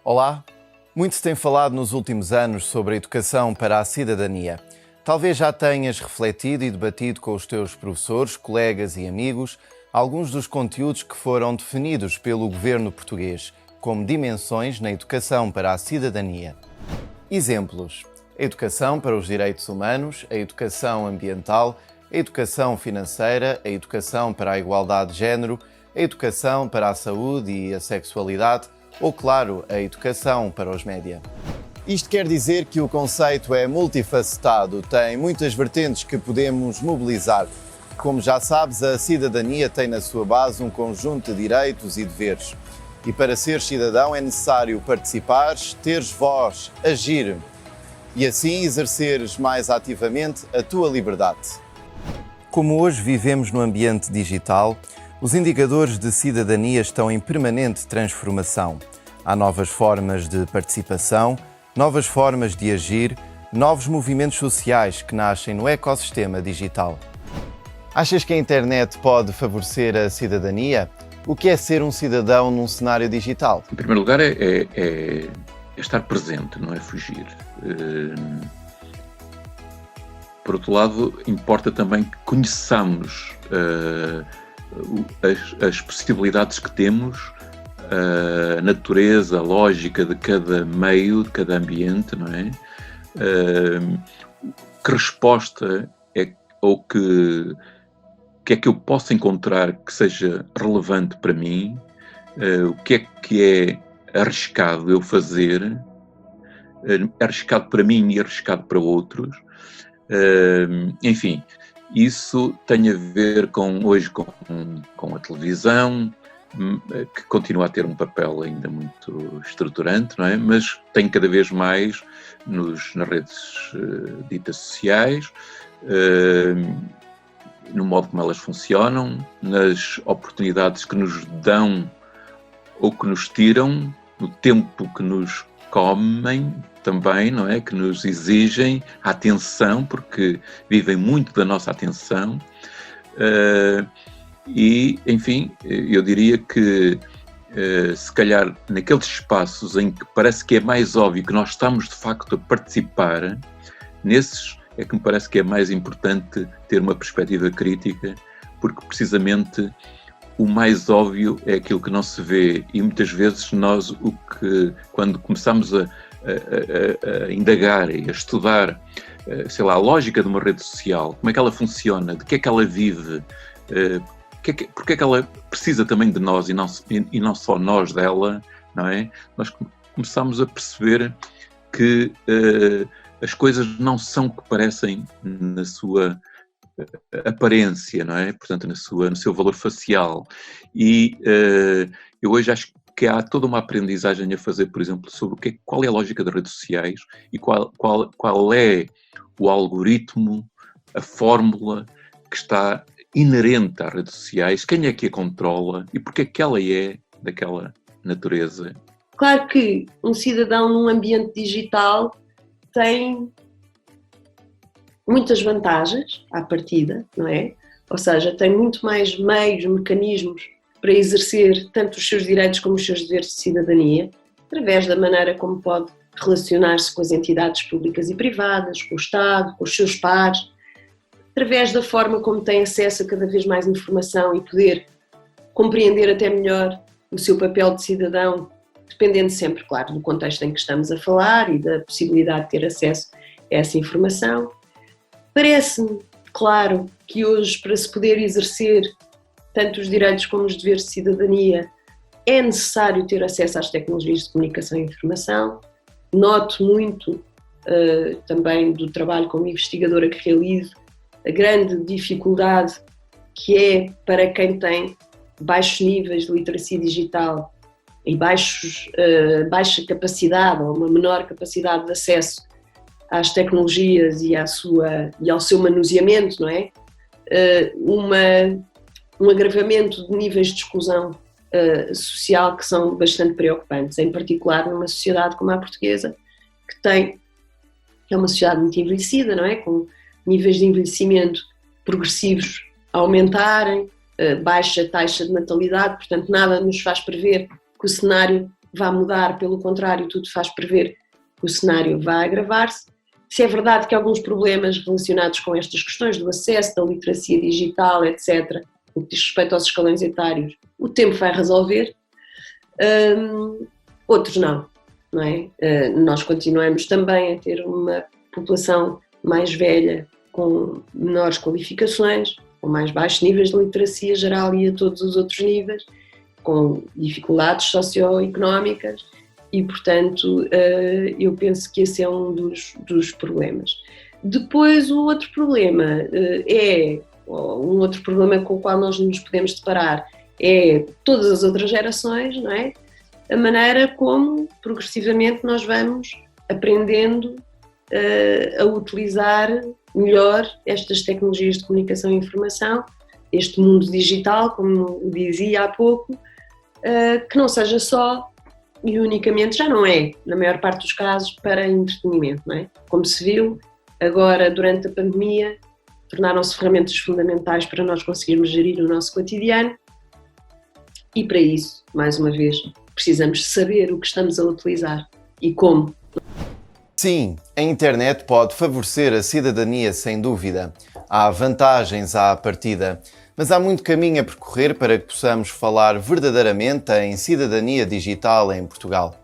Olá! Muito se tem falado nos últimos anos sobre a educação para a cidadania. Talvez já tenhas refletido e debatido com os teus professores, colegas e amigos alguns dos conteúdos que foram definidos pelo governo português como dimensões na educação para a cidadania. Exemplos: a educação para os direitos humanos, a educação ambiental, a educação financeira, a educação para a igualdade de género, a educação para a saúde e a sexualidade ou, claro, a educação para os média. Isto quer dizer que o conceito é multifacetado, tem muitas vertentes que podemos mobilizar. Como já sabes, a cidadania tem na sua base um conjunto de direitos e deveres. E para seres cidadão é necessário participares, teres voz, agir e assim exerceres mais ativamente a tua liberdade. Como hoje vivemos no ambiente digital, os indicadores de cidadania estão em permanente transformação. Há novas formas de participação, novas formas de agir, novos movimentos sociais que nascem no ecossistema digital. Achas que a internet pode favorecer a cidadania? O que é ser um cidadão num cenário digital? Em primeiro lugar, é estar presente, não é fugir. Por outro lado, importa também que conheçamos as possibilidades que temos, a natureza, a lógica de cada meio, de cada ambiente, não é? Que resposta é, ou que é que eu posso encontrar que seja relevante para mim, o que é arriscado eu fazer, arriscado para mim e arriscado para outros, enfim. Isso tem a ver hoje com a televisão, que continua a ter um papel ainda muito estruturante, não é? Mas tem cada vez mais nas redes ditas sociais, no modo como elas funcionam, nas oportunidades que nos dão ou que nos tiram, no tempo que nos comem também, não é? Que nos exigem a atenção, porque vivem muito da nossa atenção. E, enfim, eu diria que, se calhar, naqueles espaços em que parece que é mais óbvio que nós estamos, de facto, a participar, nesses é que me parece que é mais importante ter uma perspectiva crítica, porque, precisamente, o mais óbvio é aquilo que não se vê. E, muitas vezes, nós, quando começamos a indagar e a estudar, sei lá, a lógica de uma rede social, como é que ela funciona, de que é que ela vive, porque é que ela precisa também de nós e não só nós dela, não é? Nós começamos a perceber que as coisas não são o que parecem na sua aparência, não é? Portanto, no seu valor facial. E eu hoje acho que há toda uma aprendizagem a fazer, por exemplo, sobre qual é a lógica das redes sociais e qual é o algoritmo, a fórmula que está inerente às redes sociais, quem é que a controla e porque é que ela é daquela natureza. Claro que um cidadão num ambiente digital tem muitas vantagens à partida, não é? Ou seja, tem muito mais meios, mecanismos para exercer tanto os seus direitos como os seus deveres de cidadania, através da maneira como pode relacionar-se com as entidades públicas e privadas, com o Estado, com os seus pares, através da forma como tem acesso a cada vez mais informação e poder compreender até melhor o seu papel de cidadão, dependendo sempre, claro, do contexto em que estamos a falar e da possibilidade de ter acesso a essa informação. Parece-me, claro, que hoje, para se poder exercer tanto os direitos como os deveres de cidadania, é necessário ter acesso às tecnologias de comunicação e informação. Noto muito também do trabalho como investigadora que realizo, a grande dificuldade que é para quem tem baixos níveis de literacia digital e baixa capacidade ou uma menor capacidade de acesso às tecnologias e ao seu manuseamento, não é? Um agravamento de níveis de exclusão social que são bastante preocupantes, em particular numa sociedade como a portuguesa, que é uma sociedade muito envelhecida, não é? Com níveis de envelhecimento progressivos a aumentarem, baixa taxa de natalidade, portanto nada nos faz prever que o cenário vá mudar, pelo contrário, tudo faz prever que o cenário vai agravar-se. Se é verdade que alguns problemas relacionados com estas questões do acesso, da literacia digital, etc., no que diz respeito aos escalões etários, o tempo vai resolver, outros não é? Nós continuamos também a ter uma população mais velha, com menores qualificações, com mais baixos níveis de literacia geral e a todos os outros níveis, com dificuldades socioeconómicas e, portanto, eu penso que esse é um dos problemas. Depois, o outro problema um outro problema com o qual nós nos podemos deparar é todas as outras gerações, não é? A maneira como, progressivamente, nós vamos aprendendo a utilizar melhor estas tecnologias de comunicação e informação, este mundo digital, como dizia há pouco, que não seja só e unicamente, já não é, na maior parte dos casos, para entretenimento, não é? Como se viu, agora, durante a pandemia, tornaram-se ferramentas fundamentais para nós conseguirmos gerir o nosso cotidiano e, para isso, mais uma vez, precisamos saber o que estamos a utilizar e como. Sim, a internet pode favorecer a cidadania sem dúvida. Há vantagens à partida, mas há muito caminho a percorrer para que possamos falar verdadeiramente em cidadania digital em Portugal.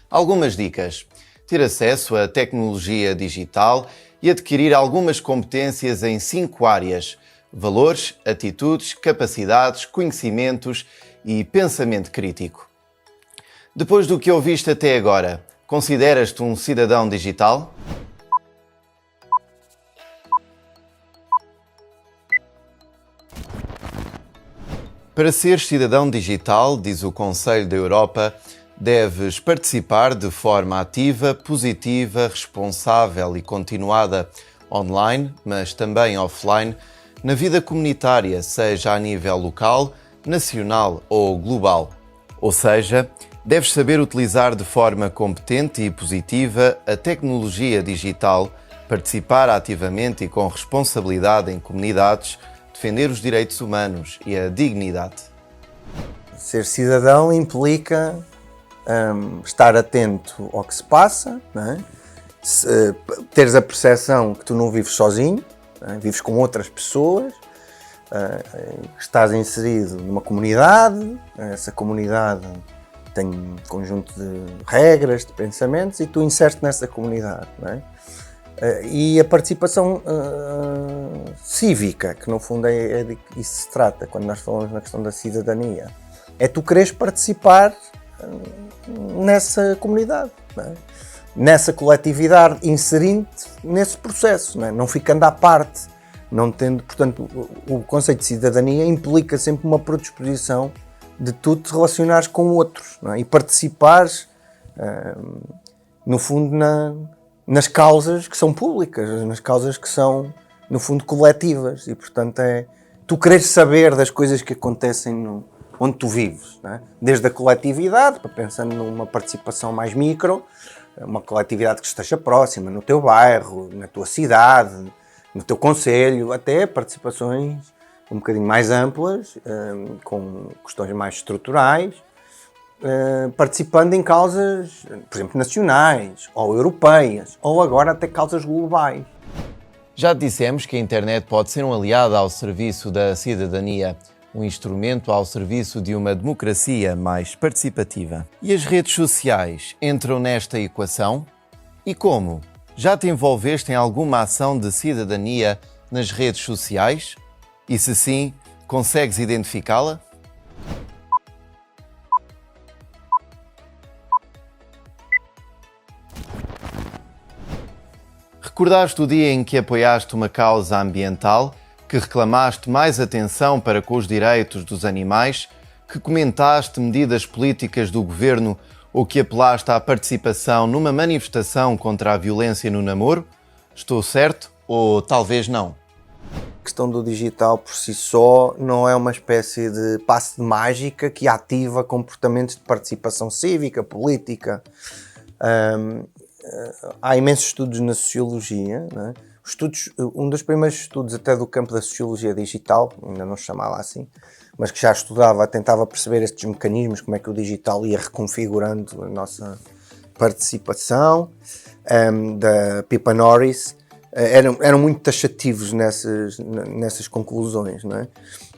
Algumas dicas: ter acesso à tecnologia digital e adquirir algumas competências em 5 áreas: valores, atitudes, capacidades, conhecimentos e pensamento crítico. Depois do que ouviste até agora, consideras-te um cidadão digital? Para seres cidadão digital, diz o Conselho da Europa, deves participar de forma ativa, positiva, responsável e continuada, online, mas também offline, na vida comunitária, seja a nível local, nacional ou global. Ou seja, deves saber utilizar de forma competente e positiva a tecnologia digital, participar ativamente e com responsabilidade em comunidades, defender os direitos humanos e a dignidade. Ser cidadão implica estar atento ao que se passa, não é? Teres a percepção que tu não vives sozinho, não é? Vives com outras pessoas, estás inserido numa comunidade, essa comunidade tem um conjunto de regras, de pensamentos e tu inseres-te nessa comunidade, não é? E a participação cívica, que no fundo é de que isso se trata quando nós falamos na questão da cidadania, é tu quereres participar nessa comunidade, não é? Nessa coletividade, inserindo-te nesse processo, não é? Não ficando à parte, não tendo, portanto, o conceito de cidadania implica sempre uma predisposição de tu te relacionares com outros, não é? E participares, no fundo, nas causas que são públicas, nas causas que são, no fundo, coletivas. E, portanto, é tu quereres saber das coisas que acontecem onde tu vives, não é? Desde a coletividade, pensando numa participação mais micro, uma coletividade que esteja próxima, no teu bairro, na tua cidade, no teu concelho, até participações um bocadinho mais amplas, com questões mais estruturais, participando em causas, por exemplo, nacionais, ou europeias, ou agora até causas globais. Já dissemos que a internet pode ser um aliado ao serviço da cidadania, um instrumento ao serviço de uma democracia mais participativa. E as redes sociais entram nesta equação? E como? Já te envolveste em alguma ação de cidadania nas redes sociais? E se sim, consegues identificá-la? Recordaste o dia em que apoiaste uma causa ambiental, que reclamaste mais atenção para com os direitos dos animais, que comentaste medidas políticas do governo ou que apelaste à participação numa manifestação contra a violência no namoro? Estou certo ou talvez não? A questão do digital por si só não é uma espécie de passe de mágica que ativa comportamentos de participação cívica, política. Há imensos estudos na sociologia, não é? Um dos primeiros estudos até do campo da sociologia digital, ainda não se chamava assim, mas que já estudava, tentava perceber estes mecanismos, como é que o digital ia reconfigurando a nossa participação, da Pippa Norris, eram muito taxativos nessas conclusões, não é?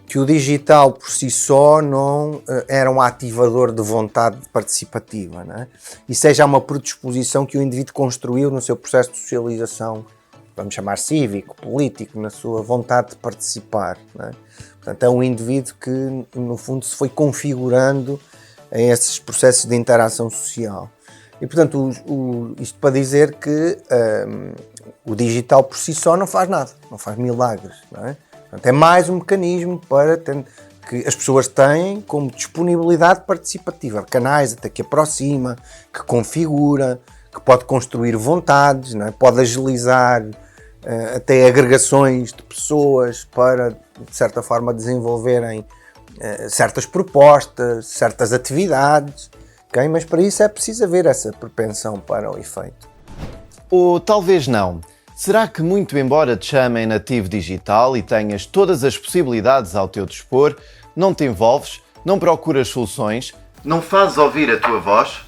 Que o digital por si só não era um ativador de vontade participativa, não é? E seja uma predisposição que o indivíduo construiu no seu processo de socialização, vamos chamar cívico, político, na sua vontade de participar, não é? Portanto, é um indivíduo que, no fundo, se foi configurando em esses processos de interação social. E, portanto, isto para dizer que o digital por si só não faz nada, não faz milagres, não é? Portanto, é mais um mecanismo que as pessoas têm como disponibilidade participativa, canais até que aproxima, que configura, que pode construir vontades, não é? Pode agilizar até agregações de pessoas para, de certa forma, desenvolverem certas propostas, certas atividades, okay? Mas para isso é preciso haver essa propensão para o efeito. Ou talvez não. Será que, muito embora te chamem nativo digital e tenhas todas as possibilidades ao teu dispor, não te envolves, não procuras soluções, não fazes ouvir a tua voz?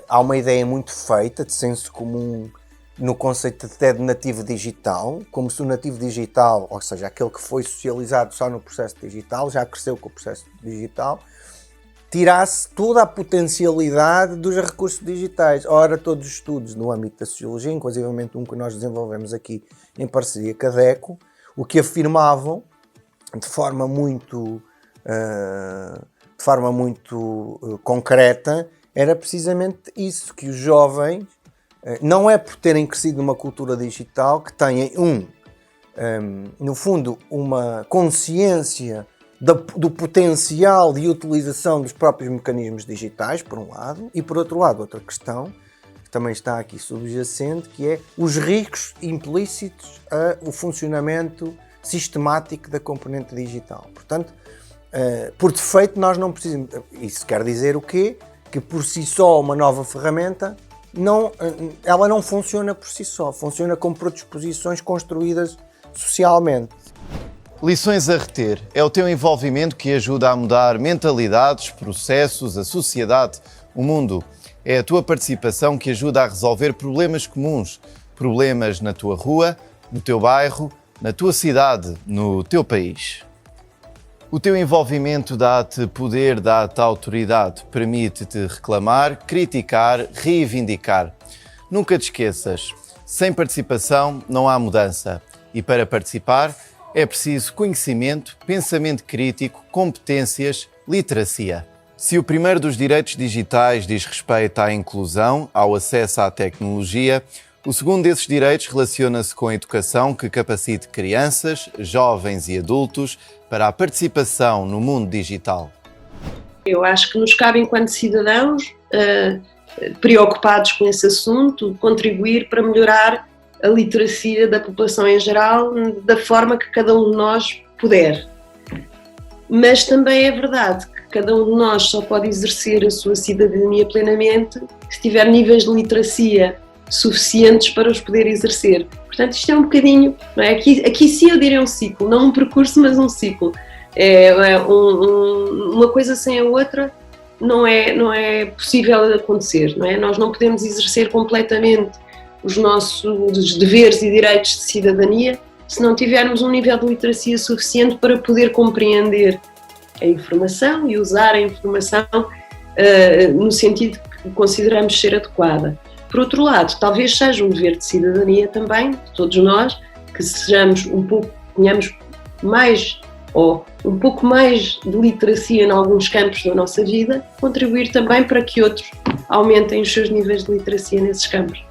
Há uma ideia muito feita de senso comum no conceito até de nativo digital, como se o nativo digital, ou seja, aquele que foi socializado só no processo digital, já cresceu com o processo digital, tirasse toda a potencialidade dos recursos digitais. Ora, todos os estudos no âmbito da sociologia, inclusivamente um que nós desenvolvemos aqui em parceria com a DECO, o que afirmavam de forma muito concreta era precisamente isso, que os jovens, não é por terem crescido numa cultura digital que têm, no fundo, uma consciência do potencial de utilização dos próprios mecanismos digitais, por um lado, e por outro lado, outra questão, que também está aqui subjacente, que é os riscos implícitos ao funcionamento sistemático da componente digital. Portanto, por defeito, nós não precisamos... Isso quer dizer o quê? Que por si só uma nova ferramenta, ela não funciona por si só, funciona com predisposições construídas socialmente. Lições a reter. É o teu envolvimento que ajuda a mudar mentalidades, processos, a sociedade, o mundo. É a tua participação que ajuda a resolver problemas comuns. Problemas na tua rua, no teu bairro, na tua cidade, no teu país. O teu envolvimento dá-te poder, dá-te autoridade, permite-te reclamar, criticar, reivindicar. Nunca te esqueças, sem participação não há mudança. E para participar é preciso conhecimento, pensamento crítico, competências, literacia. Se o primeiro dos direitos digitais diz respeito à inclusão, ao acesso à tecnologia, o segundo desses direitos relaciona-se com a educação que capacite crianças, jovens e adultos para a participação no mundo digital. Eu acho que nos cabe, enquanto cidadãos, preocupados com esse assunto, contribuir para melhorar a literacia da população em geral, da forma que cada um de nós puder. Mas também é verdade que cada um de nós só pode exercer a sua cidadania plenamente se tiver níveis de literacia suficientes para os poder exercer. Portanto, isto é um bocadinho, não é? Aqui sim eu diria um ciclo, não um percurso, mas um ciclo. Uma coisa sem a outra não é possível de acontecer, não é? Nós não podemos exercer completamente os nossos deveres e direitos de cidadania se não tivermos um nível de literacia suficiente para poder compreender a informação e usar a informação no sentido que consideramos ser adequada. Por outro lado, talvez seja um dever de cidadania também, de todos nós, que tenhamos mais ou um pouco mais de literacia em alguns campos da nossa vida, contribuir também para que outros aumentem os seus níveis de literacia nesses campos.